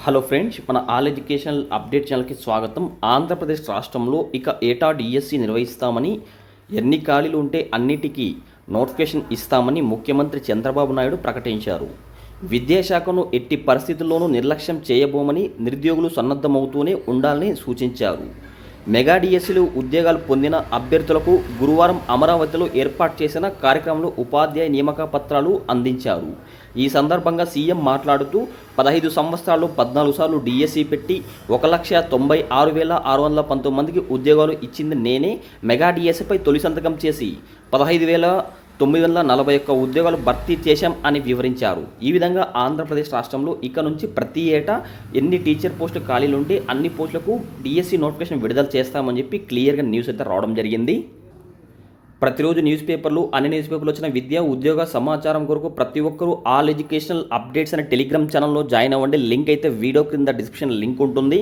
Hello friends, మన all educational update ఛానల్కి స్వాగతం. ఆంధ్రప్రదేశ్ రాష్ట్రంలో ఇక ఏటా డిఎస్సి నిర్వహిస్తామని, ఎన్ని ఖాళీలు ఉంటే అన్నిటికీ నోటిఫికేషన్ ఇస్తామని ముఖ్యమంత్రి చంద్రబాబు నాయుడు ప్రకటించారు. విద్యాశాఖను ఎట్టి పరిస్థితుల్లోనూ నిర్లక్ష్యం చేయబోమని నిరుద్యోగులు సన్నద్ధమవుతూనే ఉండాలని సూచించారు. మెగా డిఎస్సీలు ఉద్యోగాలు పొందిన అభ్యర్థులకు గురువారం అమరావతిలో ఏర్పాటు చేసిన కార్యక్రమంలో ఉపాధ్యాయ నియామక పత్రాలు అందించారు. ఈ సందర్భంగా సీఎం మాట్లాడుతూ 15 సంవత్సరాల్లో 14 సార్లు డిఎస్సీ పెట్టి 1,96,619 మందికి ఉద్యోగాలు ఇచ్చింది నేనే. మెగా డిఎస్సీపై తొలి సంతకం చేసి 15,941 ఉద్యోగాలు భర్తీ చేశాం అని వివరించారు. ఈ విధంగా ఆంధ్రప్రదేశ్ రాష్ట్రంలో ఇక నుంచి ప్రతి ఏటా ఎన్ని టీచర్ పోస్టులు ఖాళీలు ఉంటే అన్ని పోస్టులకు డిఎస్సీ నోటిఫికేషన్ విడుదల చేస్తామని చెప్పి క్లియర్గా న్యూస్ అయితే రావడం జరిగింది. ప్రతిరోజు న్యూస్ పేపర్లు, అన్ని న్యూస్ పేపర్లు వచ్చిన విద్యా ఉద్యోగ సమాచారం కొరకు ప్రతి ఒక్కరూ ఆల్ ఎడ్యుకేషనల్ అప్డేట్స్ అనే టెలిగ్రామ్ ఛానల్లో జాయిన్ అవ్వండి. లింక్ అయితే వీడియో క్రింద డిస్క్రిప్షన్ లింక్ ఉంటుంది.